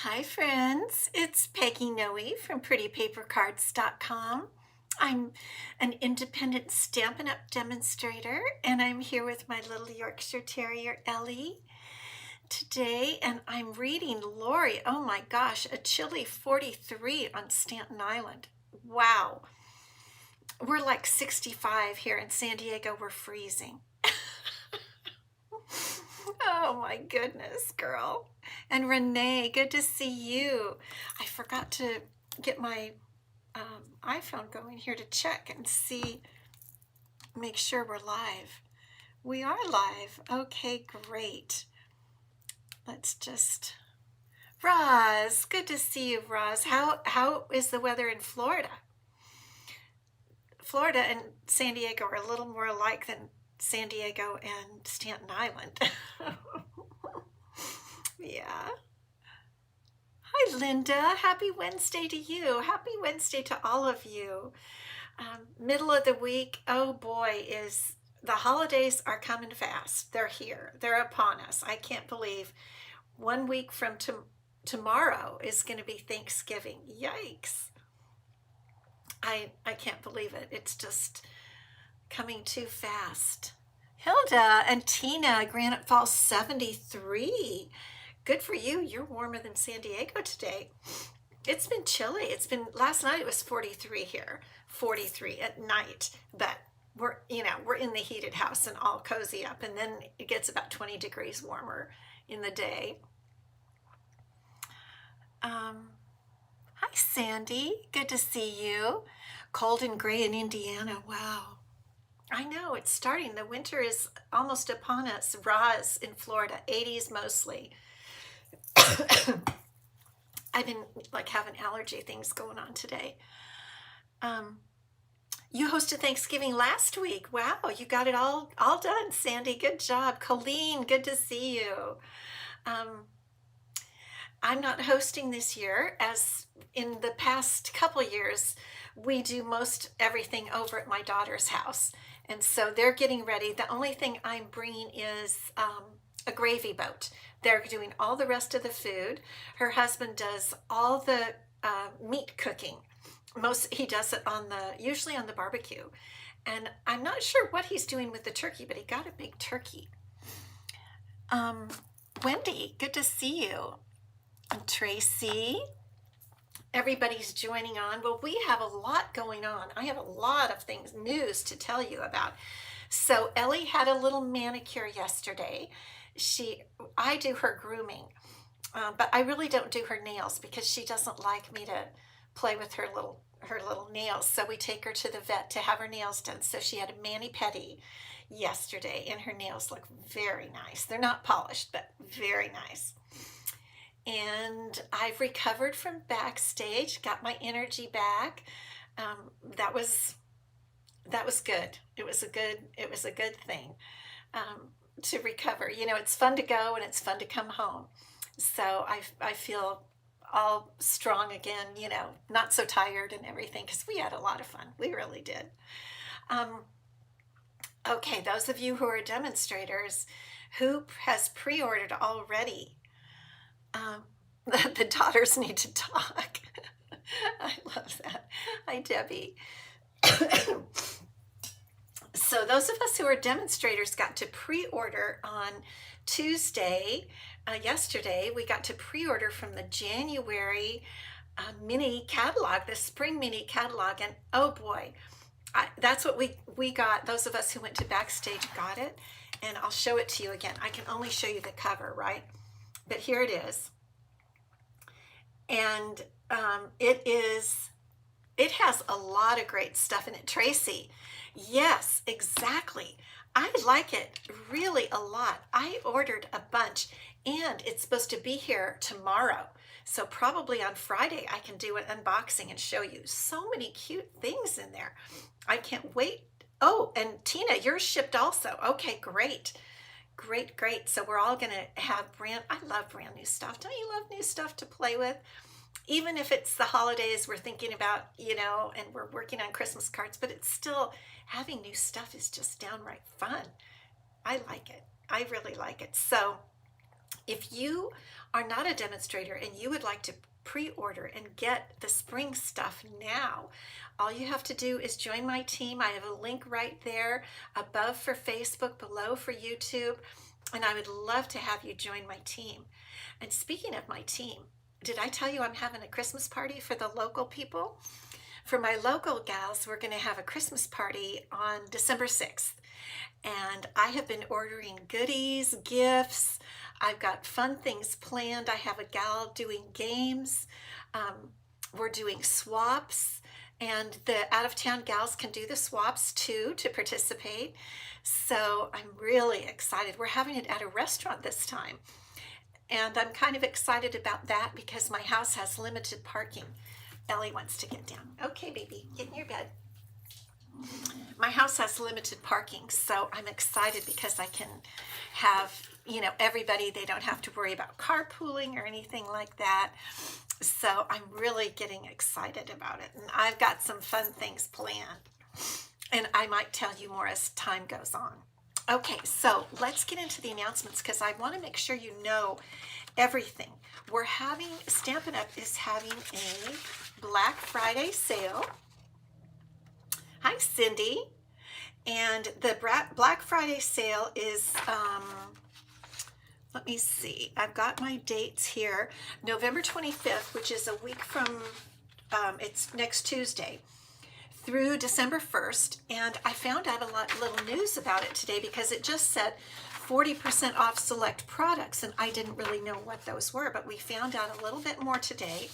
Hi, friends. It's Peggy Noe from PrettyPaperCards.com. I'm an independent Stampin' Up demonstrator, and I'm here with my little Yorkshire Terrier, Ellie, today, and I'm reading Lori. Oh my gosh, a chilly 43 on Staten Island. Wow. We're like 65 here in San Diego. We're freezing. Oh my goodness, girl. And Renee, good to see you. I forgot to get my iPhone going here to check and see, make sure we're live. We are live. Okay, great. Let's just, Roz, good to see you, Roz. How is the weather in Florida? Florida and San Diego are a little more alike than San Diego and Staten Island. Yeah. Hi, Linda. Happy Wednesday to you. Happy Wednesday to all of you. Middle of the week, oh boy, is the holidays are coming fast. They're here. They're upon us. I can't believe 1 week from tomorrow is going to be Thanksgiving. Yikes. I can't believe it. It's just coming too fast. Hilda and Tina, Granite Falls 73. Good for you. You're warmer than San Diego today. It's been chilly. Last night it was 43 here, 43 at night, but we're in the heated house and all cozy up, and then it gets about 20 degrees warmer in the day. Hi, Sandy. Good to see you. Cold and gray in Indiana. Wow. I know it's starting. The winter is almost upon us. Roz in Florida, 80s mostly. I've been like having allergy things going on today. You hosted Thanksgiving last week. Wow, you got it all done, Sandy. Good job. Colleen, good to see you. I'm not hosting this year, as in the past couple years, we do most everything over at my daughter's house. And so they're getting ready. The only thing I'm bringing is a gravy boat. They're doing all the rest of the food. Her husband does all the meat cooking. He does it usually on the barbecue. And I'm not sure what he's doing with the turkey, but he got a big turkey. Wendy, good to see you. And Tracy, everybody's joining on. Well, we have a lot going on. I have a lot of news to tell you about. So Ellie had a little manicure yesterday. I do her grooming, but I really don't do her nails because she doesn't like me to play with her little nails. So we take her to the vet to have her nails done. So she had a mani-pedi yesterday, and her nails look very nice. They're not polished, but very nice. And I've recovered from backstage, got my energy back. That was good. It was a good thing to recover. It's fun to go and it's fun to come home. So I feel all strong again. Not so tired and everything, because we had a lot of fun. We really did. Okay, those of you who are demonstrators, who has pre-ordered already? The daughters need to talk. I love that. Hi, Debbie. So those of us who are demonstrators got to pre-order on Tuesday. Yesterday, we got to pre-order from the January mini catalog, the spring mini catalog, and oh boy, that's what we got. Those of us who went to backstage got it, and I'll show it to you again. I can only show you the cover, right? But here it is. And it has a lot of great stuff in it. Tracy, yes, exactly. I like it really a lot. I ordered a bunch, and it's supposed to be here tomorrow. So probably on Friday, I can do an unboxing and show you so many cute things in there. I can't wait. Oh, and Tina, yours shipped also. Okay, great. Great. So we're all gonna have I love brand new stuff. Don't you love new stuff to play with? Even if it's the holidays we're thinking about, and we're working on Christmas cards, but it's still, having new stuff is just downright fun. I like it. I really like it. So If you are not a demonstrator and you would like to pre-order and get the spring stuff now, all you have to do is join my team. I have a link right there, above for Facebook, below for YouTube, and I would love to have you join my team. And speaking of my team, did I tell you I'm having a Christmas party for the local people? For my local gals, we're going to have a Christmas party on December 6th. And I have been ordering goodies, gifts. I've got fun things planned. I have a gal doing games. We're doing swaps, and the out-of-town gals can do the swaps too to participate. So I'm really excited. We're having it at a restaurant this time. And I'm kind of excited about that because my house has limited parking. Ellie wants to get down. Okay, baby, get in your bed. My house has limited parking, so I'm excited because I can have, everybody, they don't have to worry about carpooling or anything like that. So I'm really getting excited about it. And I've got some fun things planned. And I might tell you more as time goes on. Okay, so let's get into the announcements because I want to make sure you know everything. Stampin' Up! Is having a Black Friday sale. Hi, Cindy. And the Black Friday sale is, let me see, I've got my dates here. November 25th, which is a week from, it's next Tuesday, through December 1st. And I found out a little news about it today because it just said 40% off select products, and I didn't really know what those were, but we found out a little bit more today.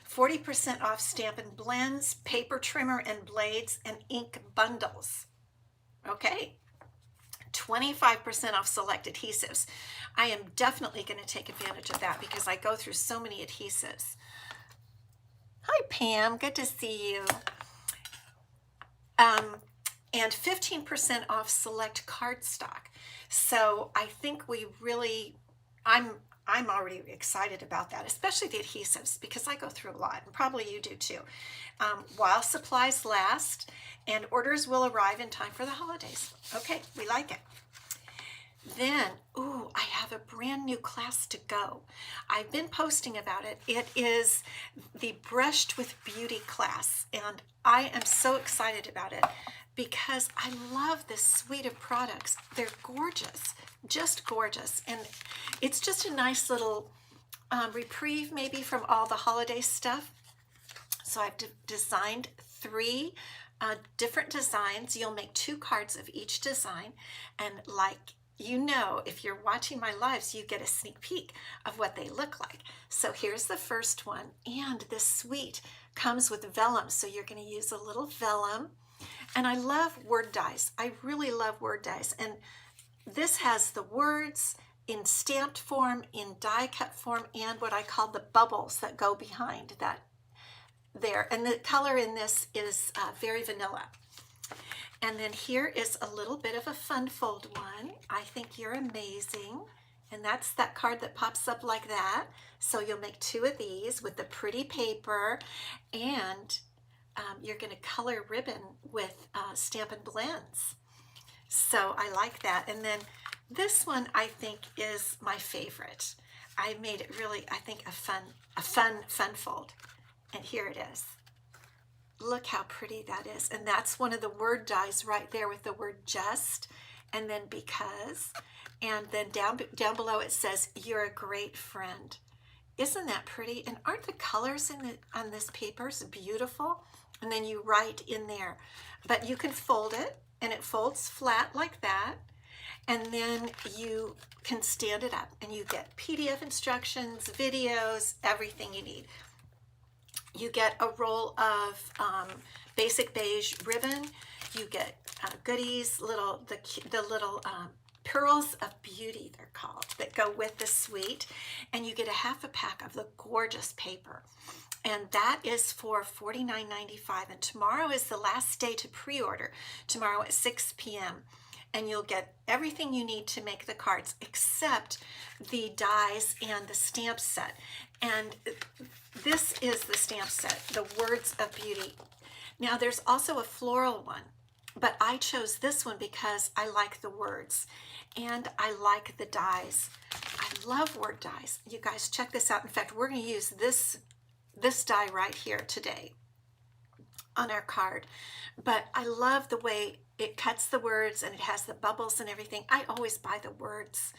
40% off Stampin' Blends, paper trimmer and blades, and ink bundles. Okay. 25% off select adhesives. I am definitely going to take advantage of that because I go through so many adhesives. Hi, Pam. Good to see you. And 15% off select cardstock. So I think I'm already excited about that, especially the adhesives, because I go through a lot, and probably you do too. While supplies last, and orders will arrive in time for the holidays. Okay, we like it. Then, I have a brand new class to go. I've been posting about it. It is the Brushed with Beauty class, and I am so excited about it because I love this suite of products. They're gorgeous, just gorgeous. And it's just a nice little reprieve maybe from all the holiday stuff. So I've designed 3 different designs. You'll make 2 cards of each design. And if you're watching my lives, you get a sneak peek of what they look like. So here's the first one. And this suite comes with vellum. So you're going to use a little vellum. And I love word dies. I really love word dies. And this has the words in stamped form, in die cut form, and what I call the bubbles that go behind that there. And the color in this is very vanilla. And then here is a little bit of a fun fold one. I think you're amazing. And that's that card that pops up like that. So you'll make 2 of these with the pretty paper, and you're going to color ribbon with Stampin' Blends. So I like that. And then this one I think is my favorite. I made it really, I think, a fun fold. And here it is. Look how pretty that is. And that's one of the word dies right there with the word just, and then because, and then down below it says, "You're a great friend." Isn't that pretty? And aren't the colors on this paper beautiful? And then you write in there. But you can fold it, and it folds flat like that. And then you can stand it up, and you get PDF instructions, videos, everything you need. You get a roll of basic beige ribbon. You get goodies, the little pearls of beauty, they're called, that go with the suite. And you get a half a pack of the gorgeous paper. And that is for $49.95. And tomorrow is the last day to pre-order, tomorrow at 6 p.m. And you'll get everything you need to make the cards except the dies and the stamp set. And this is the stamp set, the Words of Beauty. Now there's also a floral one, but I chose this one because I like the words and I like the dies. I love word dies. You guys check this out. In fact, we're going to use this die right here today on our card. But I love the way it cuts the words and it has the bubbles and everything. I always buy the words.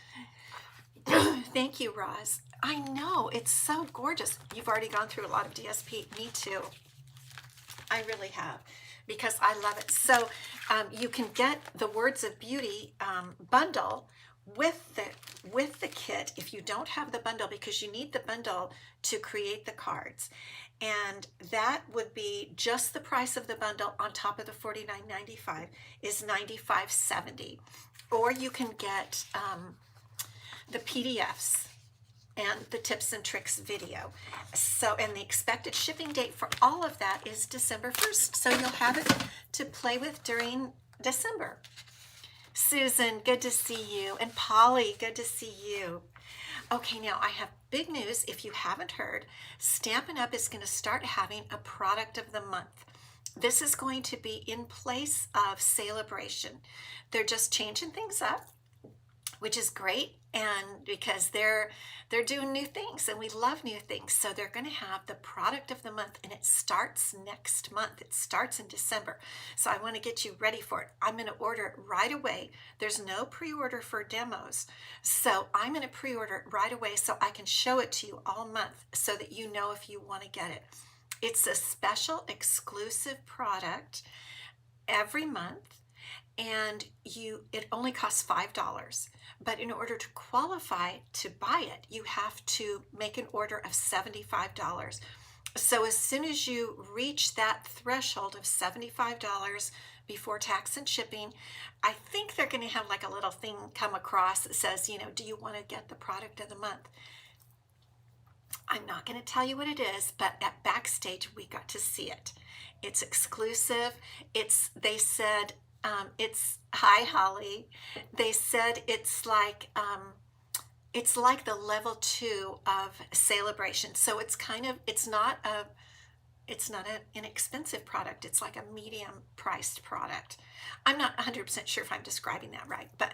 Thank you, Roz. I know, it's so gorgeous. You've already gone through a lot of DSP. Me too. I really have, because I love it. So you can get the Words of Beauty bundle with the kit if you don't have the bundle, because you need the bundle to create the cards. And that would be just the price of the bundle on top of the $49.95 is $95.70. Or you can get the PDFs and the tips and tricks video. So, and the expected shipping date for all of that is December 1st. So you'll have it to play with during December. Susan, good to see you. And Polly, good to see you. Okay, now I have big news. If you haven't heard, Stampin' Up! Is going to start having a product of the month. This is going to be in place of Celebration. They're just changing things up, which is great, and because they're doing new things, and we love new things. So they're going to have the product of the month, and it starts next month. It starts in December. So I want to get you ready for it. I'm going to order it right away. There's no pre-order for demos. So I'm going to pre-order it right away so I can show it to you all month so that you know if you want to get it. It's a special exclusive product every month, and it only costs $5. But in order to qualify to buy it, you have to make an order of $75. So as soon as you reach that threshold of $75 before tax and shipping, I think they're going to have like a little thing come across that says, do you want to get the product of the month? I'm not going to tell you what it is, but at Backstage, we got to see it. It's exclusive. They said, hi Holly. They said it's like the level 2 of Celebration. So it's not an inexpensive product. It's like a medium priced product. I'm not 100% sure if I'm describing that right, but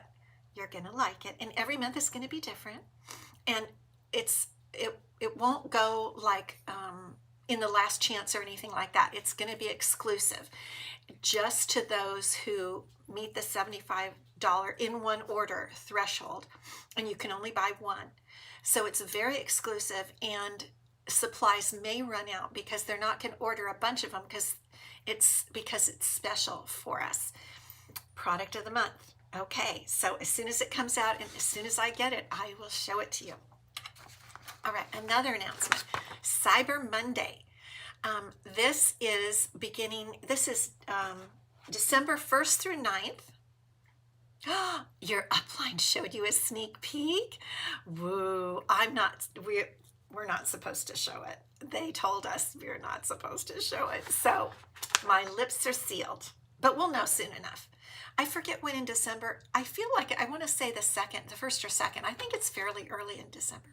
you're going to like it. And every month is going to be different. And it won't go like in the last chance or anything like that. It's going to be exclusive just to those who meet the $75 in one order threshold, and you can only buy one. So it's very exclusive, and supplies may run out because they're not going to order a bunch of them because it's special for us. Product of the month. Okay, so as soon as it comes out and as soon as I get it, I will show it to you. All right, another announcement. Cyber Monday. This is December 1st through 9th. Your upline showed you a sneak peek? Woo, we're not supposed to show it. They told us we're not supposed to show it. So my lips are sealed, but we'll know soon enough. I forget when in December. I feel like I want to say the 1st or 2nd. I think it's fairly early in December.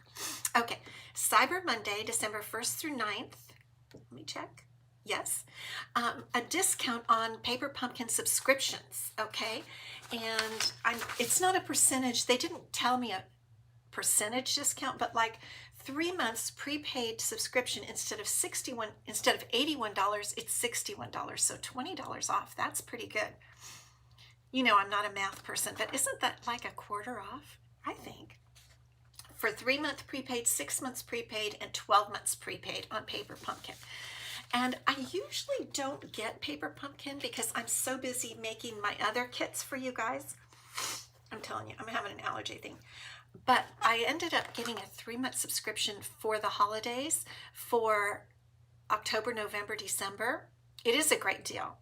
Okay, Cyber Monday, December 1st through 9th. Let me check. Yes. A discount on Paper Pumpkin subscriptions, okay? And it's not a percentage. They didn't tell me a percentage discount, but like 3 months prepaid subscription instead of $81, it's $61, so $20 off. That's pretty good. I'm not a math person, but isn't that like a quarter off? I think. For 3-month prepaid, 6 months prepaid, and 12 months prepaid on Paper Pumpkin. And I usually don't get Paper Pumpkin because I'm so busy making my other kits for you guys. I'm telling you, I'm having an allergy thing. But I ended up getting a 3-month subscription for the holidays for October, November, December. It is a great deal.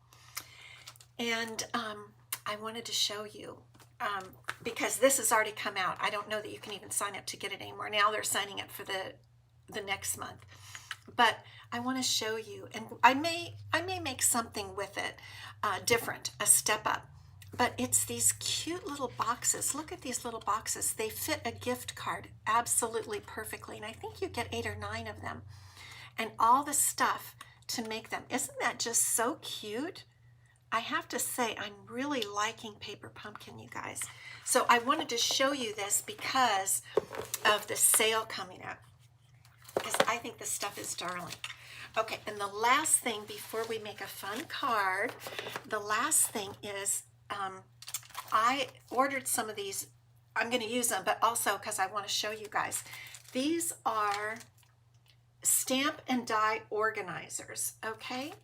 And I wanted to show you because this has already come out. I don't know that you can even sign up to get it anymore. Now they're signing up for the next month. But I want to show you, and I may make something with it different, a step up. But it's these cute little boxes. Look at these little boxes. They fit a gift card absolutely perfectly. And I think you get 8 or 9 of them. And all the stuff to make them. Isn't that just so cute? I have to say, I'm really liking Paper Pumpkin, you guys. So I wanted to show you this because of the sale coming up, because I think this stuff is darling. Okay, and the last thing before we make a fun card, the last thing is I ordered some of these. I'm going to use them, but also because I want to show you guys. These are stamp and die organizers, okay?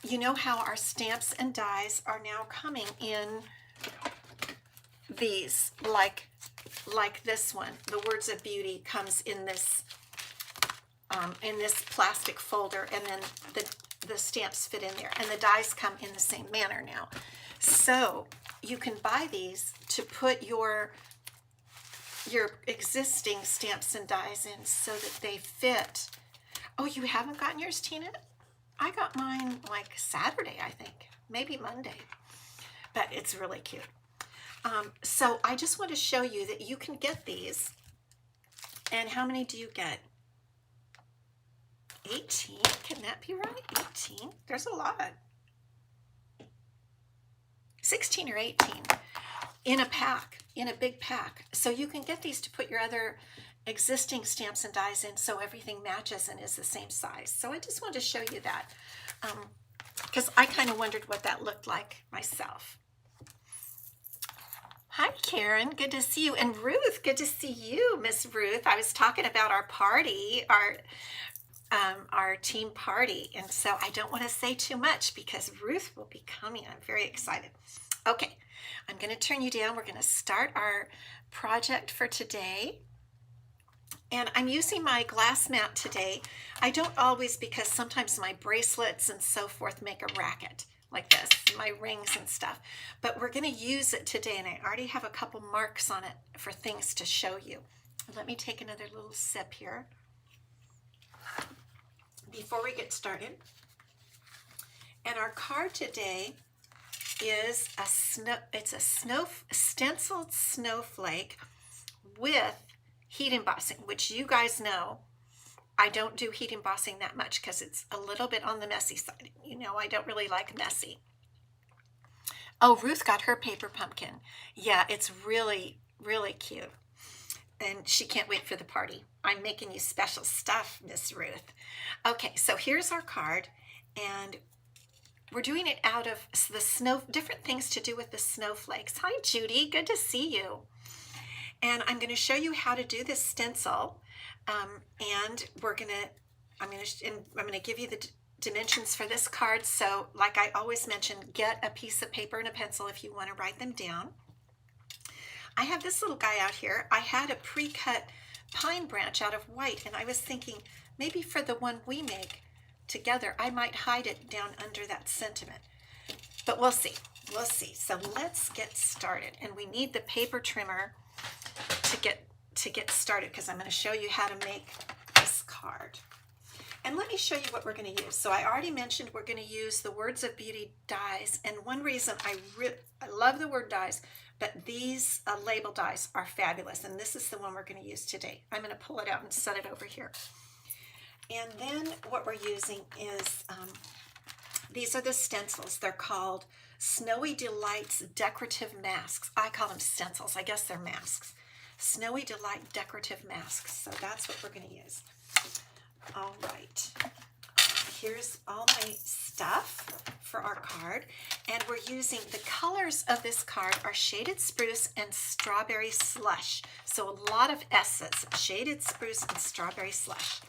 You know how our stamps and dies are now coming in these, like this one. The Words of Beauty comes in this plastic folder, and then the stamps fit in there, and the dies come in the same manner now. So you can buy these to put your existing stamps and dies in so that they fit. Oh, you haven't gotten yours, Tina? I got mine like Saturday, I think, maybe Monday, but it's really cute. So I just want to show you that you can get these. And how many do you get? 18? Can that be right? 18? There's a lot. 16 or 18 in a pack, in a big pack. So you can get these to put your other existing stamps and dies in so everything matches and is the same size. So I just wanted to show you that because I kind of wondered what that looked like myself. Hi, Karen. Good to see you. And Ruth, good to see you, Miss Ruth. I was talking about our party, our team party, and so I don't want to say too much because Ruth will be coming. I'm very excited. Okay, I'm going to turn you down. We're going to start our project for today. And I'm using my glass mat today. I don't always, because sometimes my bracelets and so forth make a racket like this, my rings and stuff. But we're going to use it today, and I already have a couple marks on it for things to show you. Let me take another little sip here before we get started. And our card today is a stenciled snowflake with heat embossing, which you guys know I don't do heat embossing that much because it's a little bit on the messy side. You know, I don't really like messy. Oh, Ruth got her paper pumpkin. Yeah, it's really, really cute. And she can't wait for the party. I'm making you special stuff, Miss Ruth. Okay, so here's our card, and we're doing it out of the different things to do with the snowflakes. Hi, Judy. Good to see you. And I'm going to show you how to do this stencil. And I'm going to give you the dimensions for this card. So like I always mention, get a piece of paper and a pencil if you want to write them down. I have this little guy out here. I had a pre-cut pine branch out of white, and I was thinking maybe for the one we make together, I might hide it down under that sentiment. But we'll see. We'll see. So let's get started. And we need the paper trimmer to get started, because I'm going to show you how to make this card. And let me show you what we're going to use. So I already mentioned we're going to use the Words of Beauty dies, and one reason I love the word dies, but these label dies are fabulous, and this is the one we're going to use today. I'm going to pull it out and set it over here. And then what we're using is these are the stencils. They're called Snowy Delights Decorative Masks. I call them stencils. I guess they're masks. Snowy Delight Decorative Masks. So that's what we're going to use. All right. Here's all my stuff for our card. And we're using, the colors of this card are Shaded Spruce and Strawberry Slush. So a lot of S's. Shaded Spruce and Strawberry Slush.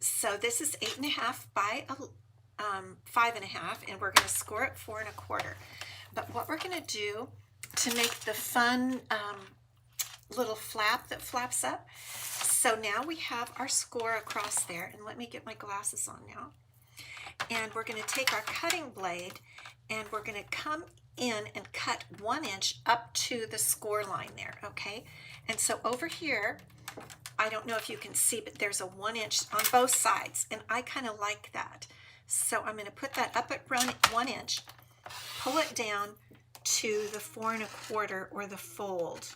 So this is 8.5 by 5.5, and we're going to score it 4 1/4. But what we're going to do to make the fun little flap that flaps up, so now we have our score across there, and let me get my glasses on now. And we're going to take our cutting blade, and we're going to come in and cut 1 inch up to the score line there, okay? And so over here, I don't know if you can see, but there's a 1 inch on both sides, and I kind of like that. So I'm going to put that up at 1 inch, pull it down to the 4 1/4 or the fold,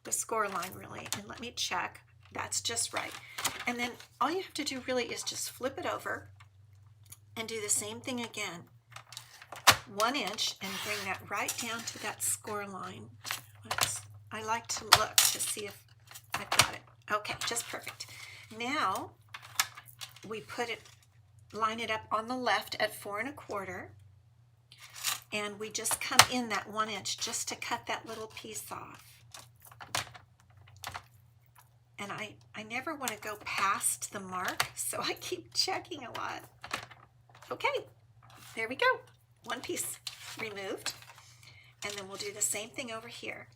the score line really, and let me check. That's just right. And then all you have to do really is just flip it over and do the same thing again. 1 inch and bring that right down to that score line. I like to look to see if I've got it. Okay, just perfect. Now we line it up on the left at 4 1/4, and we just come in that 1 inch just to cut that little piece off. And I never want to go past the mark, so I keep checking a lot. Okay, there we go. 1 piece removed. And then we'll do the same thing over here.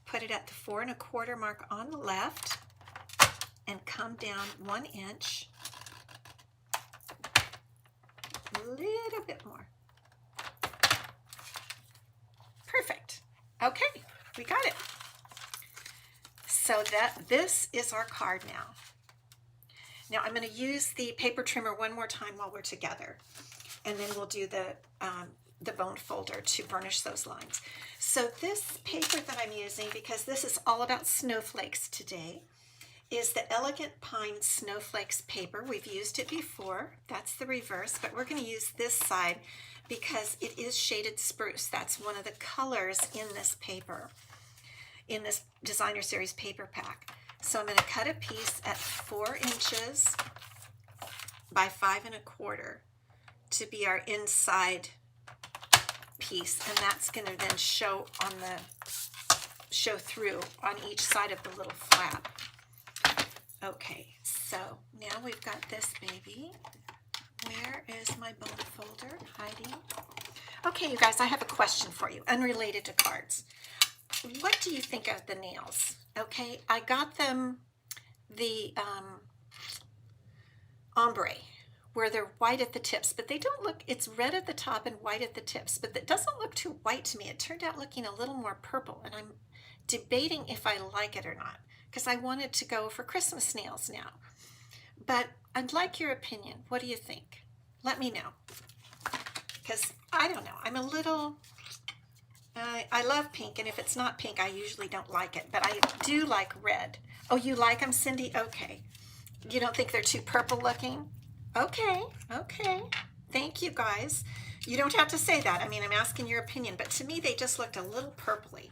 Put it at the 4 1/4 mark on the left and come down 1 inch. A little bit more. Perfect. Okay, we got it. So this is our card now. Now I'm going to use the paper trimmer one more time while we're together, and then we'll do the bone folder to burnish those lines. So this paper that I'm using, because this is all about snowflakes today, is the Elegant Pine Snowflakes paper. We've used it before. That's the reverse, but we're going to use this side because it is shaded spruce. That's one of the colors in this paper, in this designer series paper pack. So I'm going to cut a piece at 4 inches by 5 1/4 to be our inside piece, and that's going to then show through on each side of the little flap. Okay, so now we've got this baby. Where is my bone folder hiding? Okay, you guys, I have a question for you, unrelated to cards. What do you think of the nails? Okay, I got them the ombre, where they're white at the tips, but they don't look, it's red at the top and white at the tips, but it doesn't look too white to me. It turned out looking a little more purple, and I'm debating if I like it or not, because I wanted to go for Christmas nails now. But I'd like your opinion. What do you think? Let me know, because I don't know. I'm a little, I love pink, and if it's not pink, I usually don't like it, but I do like red. Oh, you like them, Cindy? Okay. You don't think they're too purple looking? Okay, okay. Thank you, guys. You don't have to say that. I mean, I'm asking your opinion, but to me, they just looked a little purpley.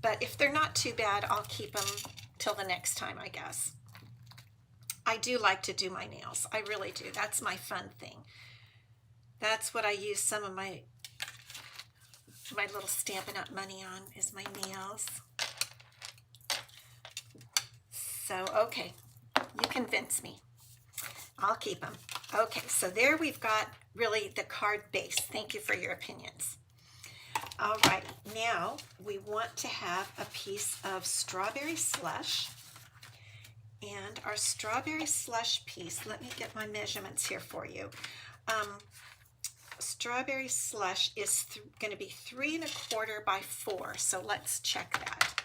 But if they're not too bad, I'll keep them till the next time, I guess. I do like to do my nails. I really do. That's my fun thing. That's what I use some of my little Stampin' Up money on, is my nails. So, okay, you convince me. I'll keep them. Okay, so there we've got really the card base. Thank you for your opinions. All right, now we want to have a piece of strawberry slush. And our strawberry slush piece, let me get my measurements here for you. Strawberry slush is going to be 3 1/4 by 4. So let's check that.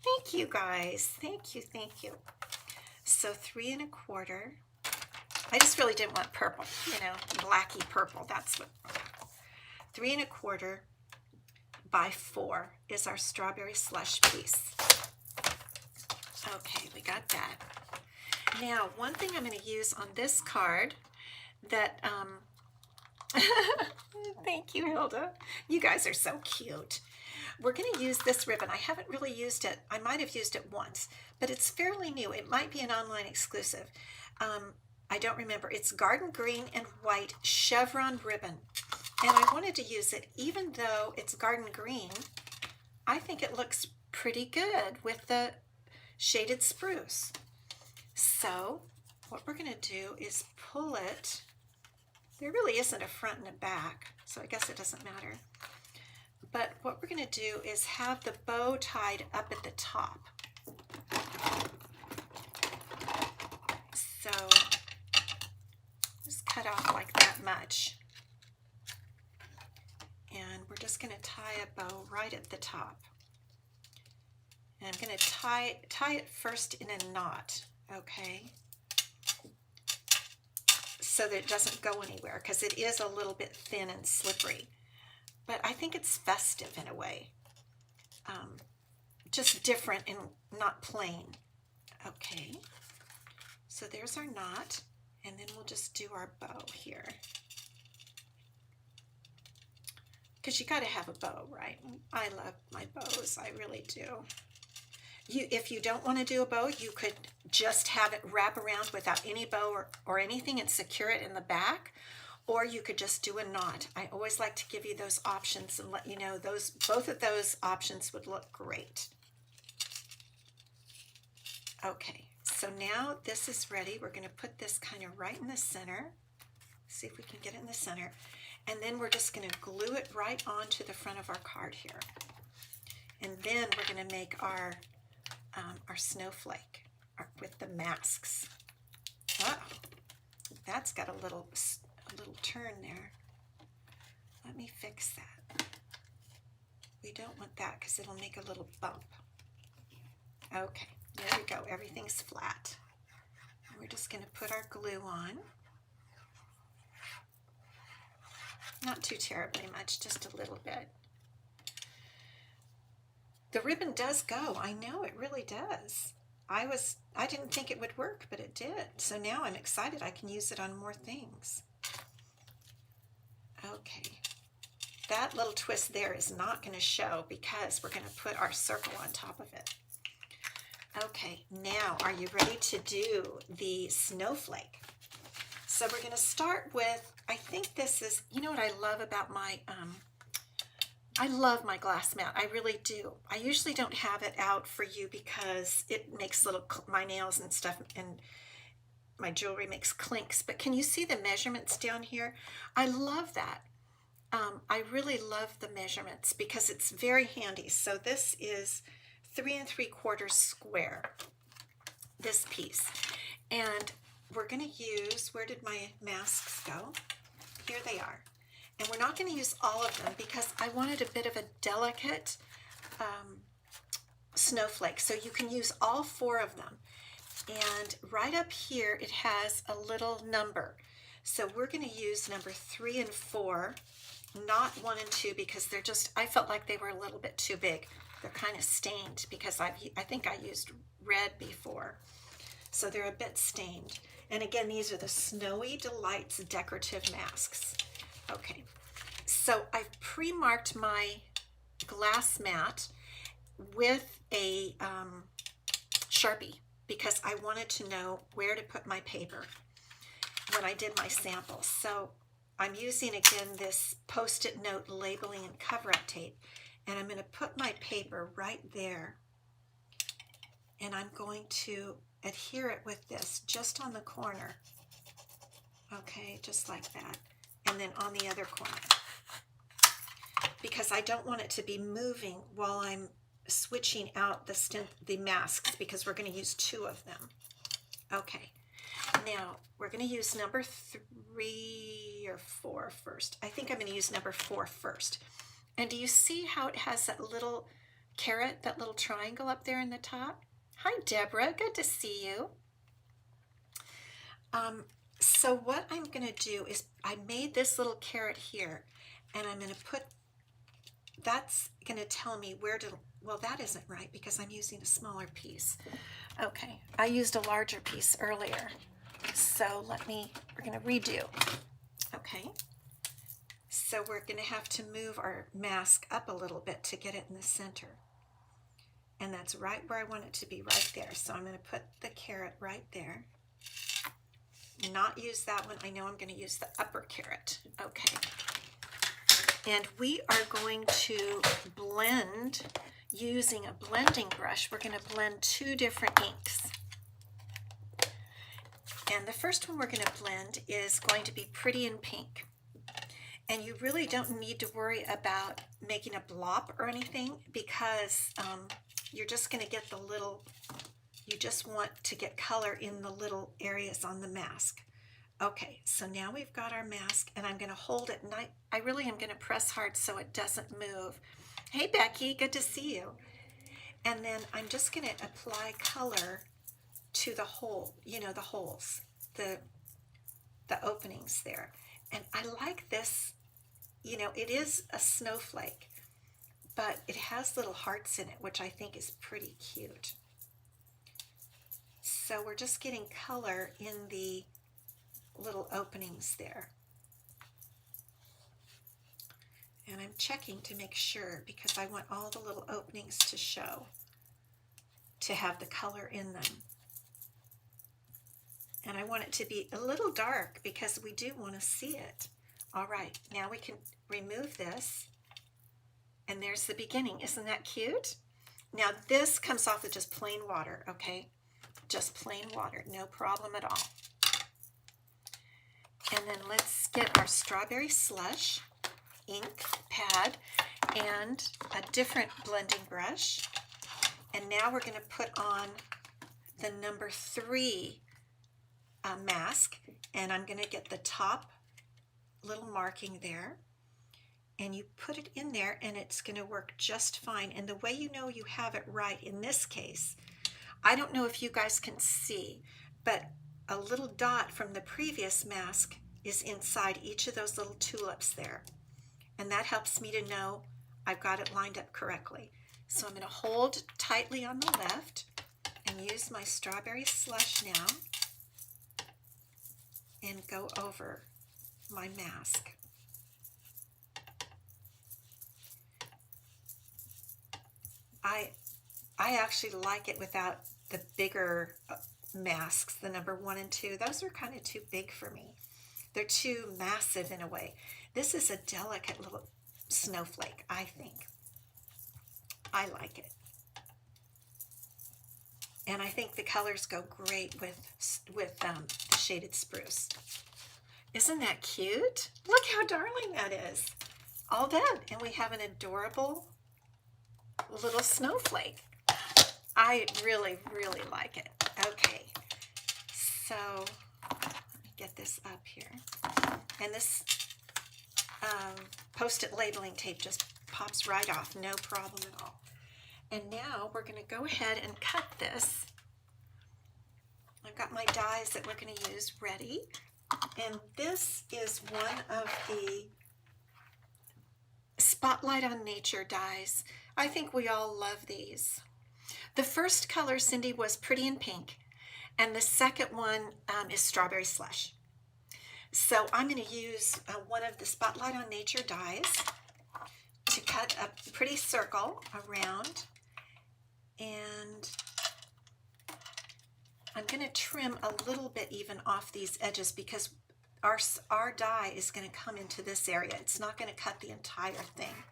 Thank you, guys. Thank you, thank you. So 3 1/4. I just really didn't want purple, you know, blacky purple. That's what. 3 1/4 by 4 is our strawberry slush piece. Okay, we got that. Now, one thing I'm going to use on this card that, thank you, Hilda. You guys are so cute. We're going to use this ribbon. I haven't really used it. I might have used it once, but it's fairly new. It might be an online exclusive. I don't remember. It's garden green and white chevron ribbon. And I wanted to use it even though it's garden green. I think it looks pretty good with the shaded spruce. So what we're going to do is pull it. There really isn't a front and a back, so I guess it doesn't matter. But what we're going to do is have the bow tied up at the top. So just cut off like that much. And we're just going to tie a bow right at the top. And I'm going to tie it first in a knot, okay? So that it doesn't go anywhere, because it is a little bit thin and slippery. But I think it's festive in a way. Just different and not plain. Okay, so there's our knot, and then we'll just do our bow here. because you got to have a bow, right? I love my bows, I really do. If you don't want to do a bow, you could just have it wrap around without any bow or anything and secure it in the back, or you could just do a knot. I always like to give you those options and let you know both of those options would look great. Okay, so now this is ready. We're going to put this kind of right in the center. See if we can get it in the center. And then we're just going to glue it right onto the front of our card here. And then we're going to make our snowflake with the masks. Oh, that's got a little turn there. Let me fix that. We don't want that because it'll make a little bump. Okay, there we go. Everything's flat. We're just going to put our glue on. Not too terribly much, just a little bit. The ribbon does go. I know it really does. I didn't think it would work, but it did. So now I'm excited I can use it on more things. Okay. That little twist there is not going to show because we're going to put our circle on top of it. Okay, now are you ready to do the snowflake? So we're going to start with, I think this is, you know what I love about I love my glass mat. I really do. I usually don't have it out for you because it makes my nails and stuff and my jewelry makes clinks. But can you see the measurements down here? I love that. I really love the measurements because it's very handy. So this is 3 3/4 square, this piece. And we're going to use, where did my masks go? Here they are. And we're not going to use all of them because I wanted a bit of a delicate snowflake. So you can use all 4 of them. And right up here, it has a little number. So we're going to use number 3 and 4, not 1 and 2, because they're just, I felt like they were a little bit too big. They're kind of stained because I think I used red before. So they're a bit stained. And again, these are the Snowy Delights decorative masks. Okay, so I've pre-marked my glass mat with a Sharpie because I wanted to know where to put my paper when I did my samples. So I'm using again this Post-it note labeling and cover-up tape, and I'm going to put my paper right there, and I'm going to adhere it with this just on the corner. Okay, just like that. And then on the other corner, because I don't want it to be moving while I'm switching out the masks, because we're going to use 2 of them. Okay, now we're going to use number 3 or 4 first. I think I'm going to use number 4 first. And do you see how it has that little carrot, that little triangle up there in the top? Hi, Deborah. Good to see you. So what I'm going to do is I made this little carrot here, and I'm going to put, that's going to tell me where to, well, that isn't right because I'm using a smaller piece. Okay, I used a larger piece earlier. So we're going to redo. Okay, so we're going to have to move our mask up a little bit to get it in the center. And that's right where I want it to be, right there. So I'm going to put the carrot right there. Not use that one. I know I'm going to use the upper carrot. Okay. And we are going to blend using a blending brush. We're going to blend 2 different inks. And the first one we're going to blend is going to be Pretty in Pink. And you really don't need to worry about making a blop or anything because you're just going to get the little, you just want to get color in the little areas on the mask. Okay, so now we've got our mask, and I'm going to hold it, and I really am going to press hard so it doesn't move. Hey, Becky, good to see you. And then I'm just going to apply color to the hole, you know, the holes, the openings there. And I like this, you know, it is a snowflake, but it has little hearts in it, which I think is pretty cute. So we're just getting color in the little openings there. And I'm checking to make sure because I want all the little openings to show, to have the color in them. And I want it to be a little dark because we do want to see it. All right, now we can remove this. And there's the beginning. Isn't that cute? Now this comes off with just plain water, okay? Just plain water, no problem at all. And then let's get our strawberry slush ink pad and a different blending brush. And now we're going to put on the number 3 mask, and I'm going to get the top little marking there, and you put it in there and it's going to work just fine. And the way you know you have it right in this case, I don't know if you guys can see, but a little dot from the previous mask is inside each of those little tulips there, and that helps me to know I've got it lined up correctly. So I'm going to hold tightly on the left and use my strawberry slush now and go over my mask. I actually like it without the bigger masks, the number 1 and 2. Those are kind of too big for me. They're too massive in a way. This is a delicate little snowflake, I think. I like it. And I think the colors go great with the shaded spruce. Isn't that cute? Look how darling that is. All done. And we have an adorable little snowflake. I really, really like it. Okay, so let me get this up here. And this Post-it labeling tape just pops right off, no problem at all. And now we're going to go ahead and cut this. I've got my dies that we're going to use ready. And this is one of the Spotlight on Nature dies. I think we all love these. The first color, Cindy, was Pretty in Pink, and the second one is Strawberry Slush. So I'm going to use one of the Spotlight on Nature dies to cut a pretty circle around, and I'm going to trim a little bit even off these edges because our die is going to come into this area. It's not going to cut the entire thing.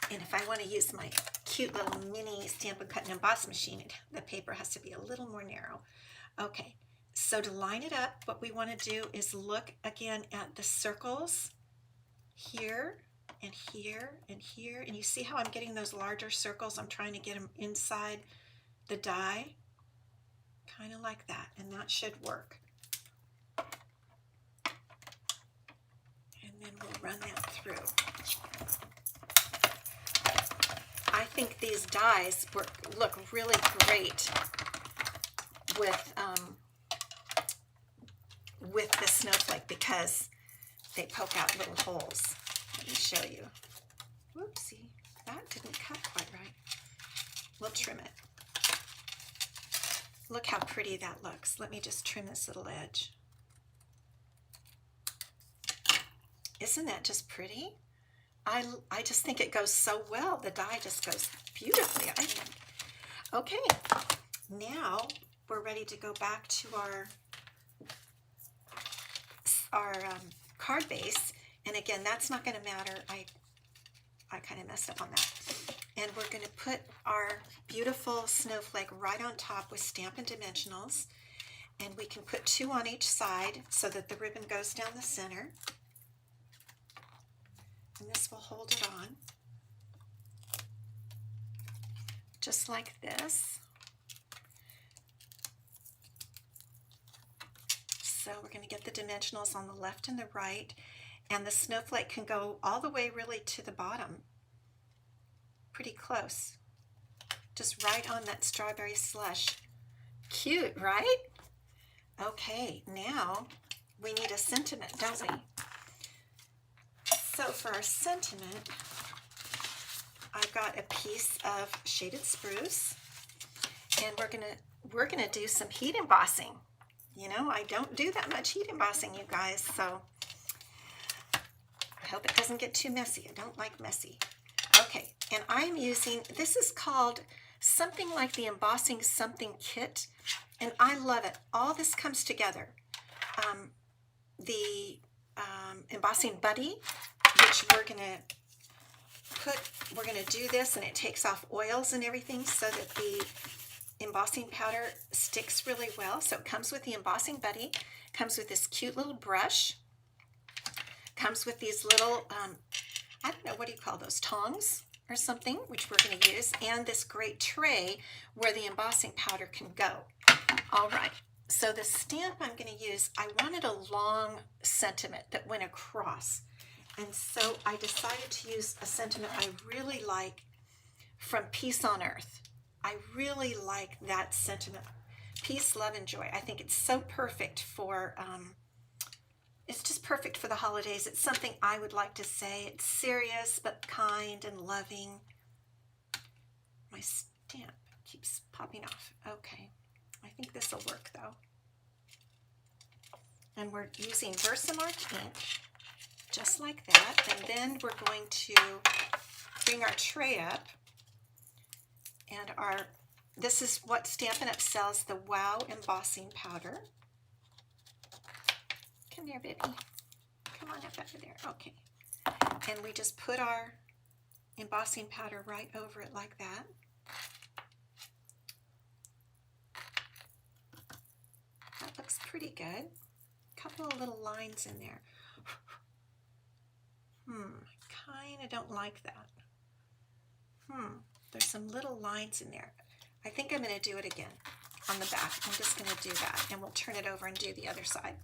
And if I want to use my cute little mini Stampin' Cut and Emboss machine, the paper has to be a little more narrow. Okay, so to line it up, what we want to do is look again at the circles here and here and here. And you see how I'm getting those larger circles? I'm trying to get them inside the die, kind of like that, and that should work. And then we'll run that through. I think these dies look really great with the snowflake because they poke out little holes. Let me show you. Whoopsie, that didn't cut quite right. We'll trim it. Look how pretty that looks. Let me just trim this little edge. Isn't that just pretty? I just think it goes so well. The die just goes beautifully, I think. Okay, now we're ready to go back to our card base. And again, that's not going to matter. I kind of messed up on that. And we're going to put our beautiful snowflake right on top with Stampin' Dimensionals. And we can put 2 on each side so that the ribbon goes down the center. And this will hold it on, just like this. So we're going to get the dimensionals on the left and the right, and the snowflake can go all the way really to the bottom, pretty close, just right on that strawberry slush. Cute, right? Okay, now we need a sentiment, don't we? So for our sentiment, I've got a piece of shaded spruce, and we're gonna do some heat embossing. You know, I don't do that much heat embossing, you guys. So I hope it doesn't get too messy. I don't like messy. Okay, and I'm using, this is called something like the Embossing Something Kit, and I love it. All this comes together. The Embossing Buddy, which we're gonna do this, and it takes off oils and everything so that the embossing powder sticks really well. So it comes with the Embossing Buddy, comes with this cute little brush, comes with these little, I don't know, what do you call those, tongs or something, which we're going to use, and this great tray where the embossing powder can go. All right, so the stamp I'm going to use, I wanted a long sentiment that went across, and so I decided to use a sentiment I really like from Peace on Earth. I really like that sentiment. Peace, love, and joy. I think it's so perfect for, it's just perfect for the holidays. It's something I would like to say. It's serious but kind and loving. My stamp keeps popping off. Okay, I think this will work though. And we're using Versamark ink, just like that. And then we're going to bring our tray up. And this is what Stampin' Up sells, the Wow Embossing Powder. Come here, baby. Come on up over there. Okay. And we just put our embossing powder right over it like that. That looks pretty good. A couple of little lines in there. Kind of don't like that. There's some little lines in there. I think I'm going to do it again on the back. I'm just going to do that, and we'll turn it over and do the other side.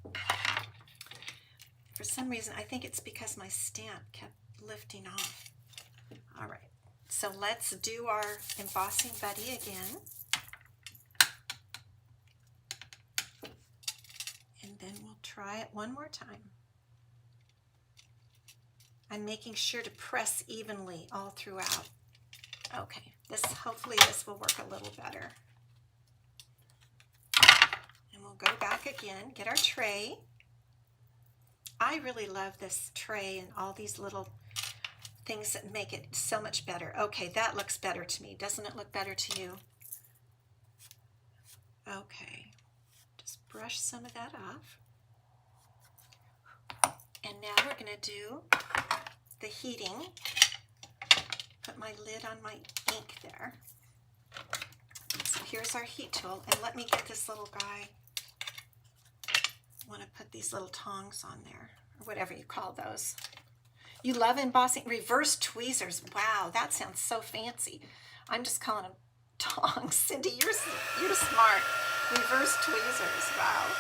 For some reason, I think it's because my stamp kept lifting off. All right, so let's do our Embossing Buddy again. And then we'll try it one more time. I'm making sure to press evenly all throughout. Okay, hopefully this will work a little better. And we'll go back again, get our tray. I really love this tray and all these little things that make it so much better. Okay, that looks better to me. Doesn't it look better to you? Okay, just brush some of that off. And now we're going to do the heating. Put my lid on my ink there. So here's our heat tool, and let me get this little guy. I want to put these little tongs on there, or whatever you call those. You love embossing? Reverse tweezers. Wow, that sounds so fancy. I'm just calling them tongs. Cindy, you're smart. Reverse tweezers. Wow.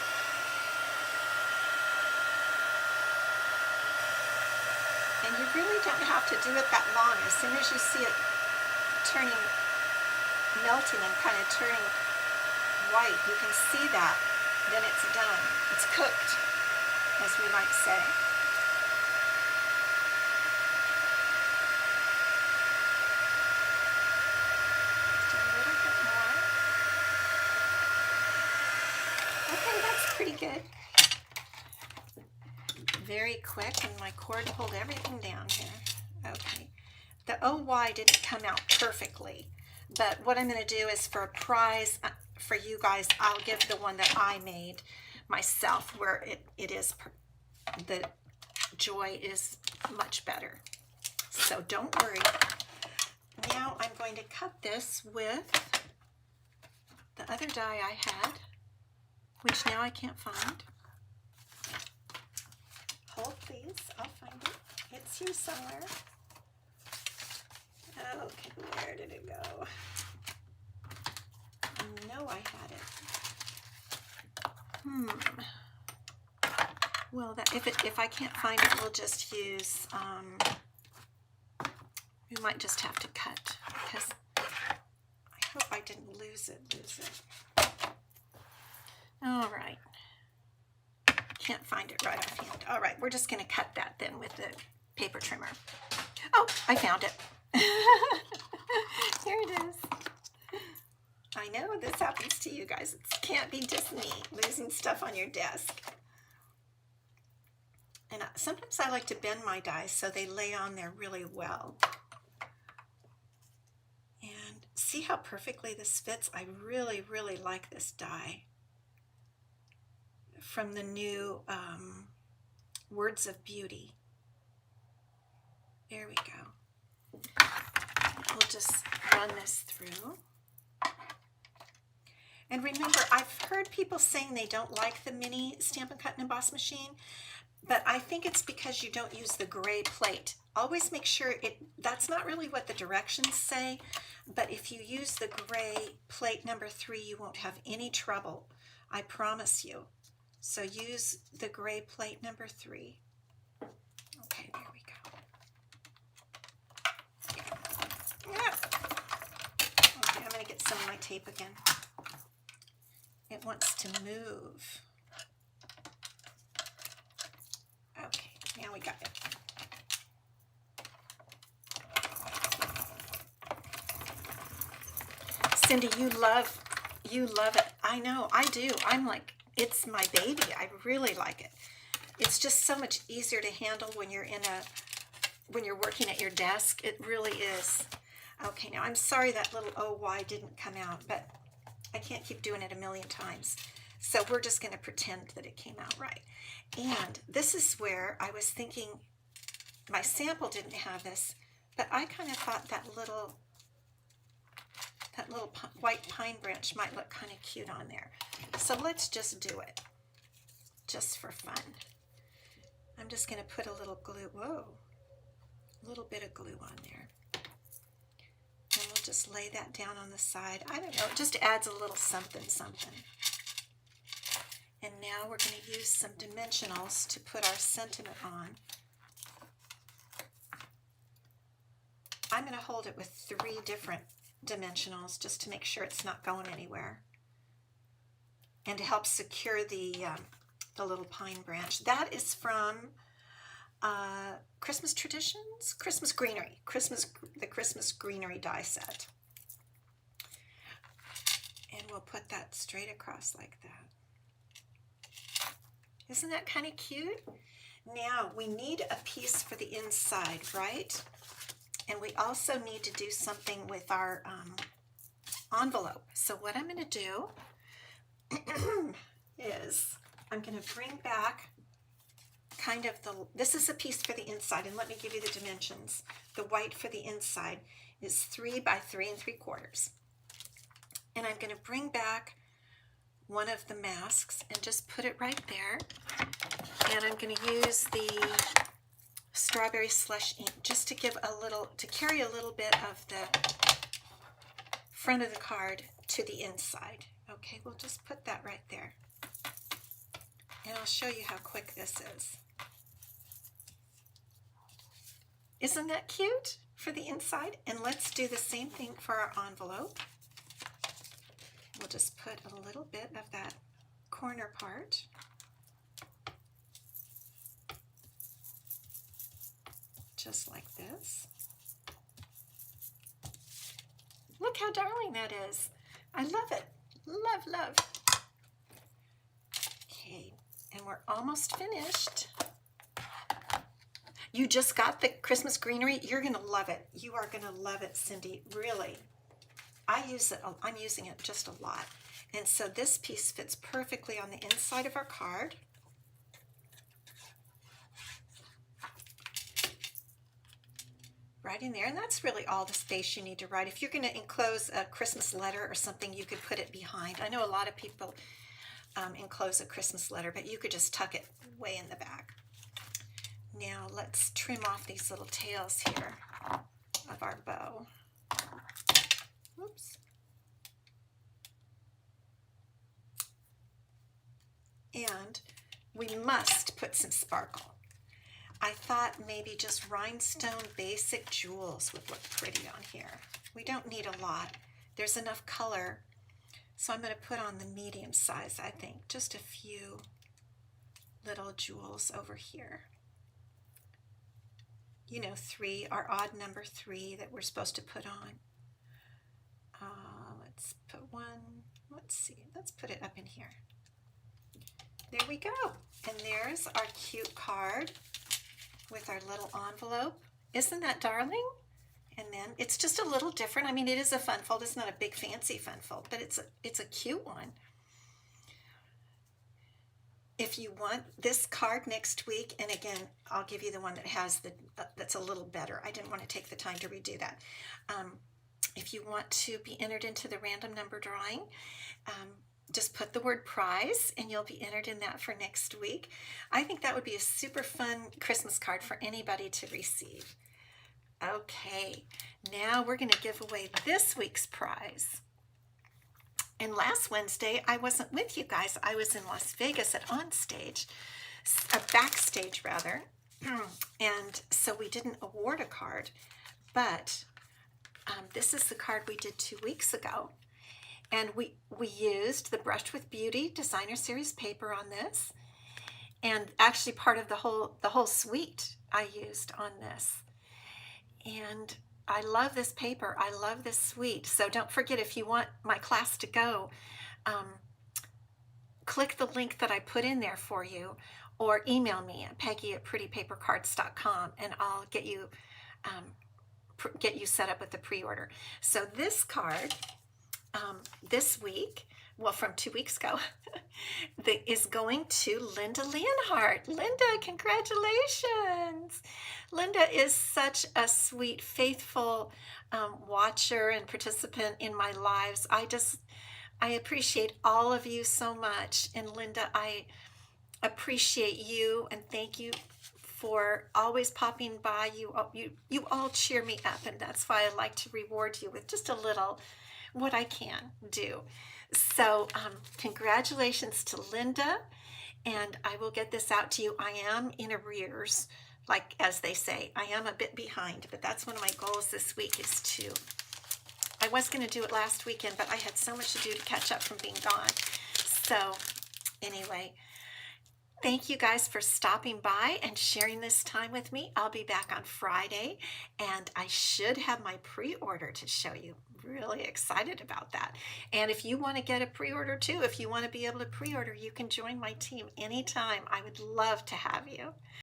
And you really don't have to do it that long. As soon as you see it melting and kind of turning white, you can see that. Then it's done. It's cooked, as we might say. Just a little bit more. Okay, that's pretty good. Very quick, and my cord pulled everything down here. Okay. The OY didn't come out perfectly, but what I'm going to do is, for a prize for you guys, I'll give the one that I made myself, where it is, the joy is much better. So don't worry. Now I'm going to cut this with the other die I had, which now I can't find. Hold please, I'll find it. It's here somewhere. Okay, where did it go? I know I had it. Well, if I can't find it, we'll just use, we might just have to cut, because I hope I didn't lose it. All right. Can't find it right offhand. All right, we're just going to cut that then with the paper trimmer. Oh, I found it. Here it is. I know this happens to you guys. It can't be just me losing stuff on your desk. And sometimes I like to bend my dies so they lay on there really well. And see how perfectly this fits? I really, really like this die from the new Words of Beauty. There we go. We'll just run this through. And remember, I've heard people saying they don't like the mini Stampin' Cut and Emboss machine, but I think it's because you don't use the gray plate. Always make sure that's not really what the directions say, but if you use the gray plate number 3, you won't have any trouble. I promise you. So use the gray plate number 3. Okay, there we go. Yeah. Okay, I'm going to get some of my tape again. It wants to move. Okay, now we got it. Cindy, you love it. I know, I do. I'm like, it's my baby. I really like it. It's just so much easier to handle when you're working at your desk. It really is. Okay, now I'm sorry that little OY didn't come out, but I can't keep doing it a million times. So we're just going to pretend that it came out right. And this is where I was thinking, my sample didn't have this, but I kind of thought that little white pine branch might look kind of cute on there. So let's just do it, just for fun. I'm just going to put a little glue, a little bit of glue on there. And we'll just lay that down on the side. I don't know, it just adds a little something, something. And now we're going to use some dimensionals to put our sentiment on. I'm going to hold it with 3 different dimensionals just to make sure it's not going anywhere. And to help secure the little pine branch. That is from Christmas Traditions? Christmas Greenery. The Christmas Greenery die set. And we'll put that straight across like that. Isn't that kind of cute? Now we need a piece for the inside, right? And we also need to do something with our envelope. So what I'm going to do is I'm going to bring back kind of this is a piece for the inside, and let me give you the dimensions. The white for the inside is 3 by 3 3/4. And I'm going to bring back one of the masks and just put it right there. And I'm going to use the Strawberry Slush ink just to give to carry a little bit of the front of the card to the inside. Okay, we'll just put that right there. And I'll show you how quick this is. Isn't that cute for the inside? And let's do the same thing for our envelope. We'll just put a little bit of that corner part. Just like this. Look how darling that is. I love it. Love, love. Okay, and we're almost finished. You just got the Christmas Greenery. You're going to love it. You are going to love it, Cindy. Really. I'm using it just a lot. And so this piece fits perfectly on the inside of our card. Right in there, and that's really all the space you need to write. If you're going to enclose a Christmas letter or something, you could put it behind. I know a lot of people enclose a Christmas letter, but you could just tuck it way in the back. Now let's trim off these little tails here of our bow. Oops. And we must put some sparkle. I thought maybe just rhinestone basic jewels would look pretty on here. We don't need a lot. There's enough color. So I'm going to put on the medium size, I think. Just a few little jewels over here. You know, 3, our odd number 3 that we're supposed to put on. Let's put one, let's see, let's put it up in here. there we go. And there's our cute card with our little envelope. Isn't that darling? And then it's just a little different. I mean, it is a fun fold. It's not a big fancy fun fold, but it's a cute one. If you want this card next week, and again, I'll give you the one that has that's a little better. I didn't want to take the time to redo that. If you want to be entered into the random number drawing, just put the word prize and you'll be entered in that for next week. I think that would be a super fun Christmas card for anybody to receive. Okay, now we're going to give away this week's prize. And last Wednesday, I wasn't with you guys. I was in Las Vegas at Onstage, backstage rather. And so we didn't award a card, but this is the card we did 2 weeks ago. And we used the Brush with Beauty Designer Series paper on this. And actually part of the whole suite I used on this. And I love this paper. I love this suite. So don't forget, if you want my class to go, click the link that I put in there for you, or email me at Peggy@prettypapercards.com, and I'll get you set up with the pre-order. So this card this week, well, from 2 weeks ago, is going to Linda Leonhardt. Linda, congratulations. Linda is such a sweet, faithful watcher and participant in my lives. I appreciate all of you so much. And Linda, I appreciate you and thank you for always popping by. You all cheer me up, and that's why I like to reward you with just a little what I can do. So congratulations to Linda, and I will get this out to you. I am in arrears, like as they say. I am a bit behind, but that's one of my goals this week is I was going to do it last weekend, but I had so much to do to catch up from being gone. So anyway, thank you guys for stopping by and sharing this time with me. I'll be back on Friday, and I should have my pre-order to show you. Really excited about that. And if you want to get a pre-order too, if you want to be able to pre-order, you can join my team anytime. I would love to have you.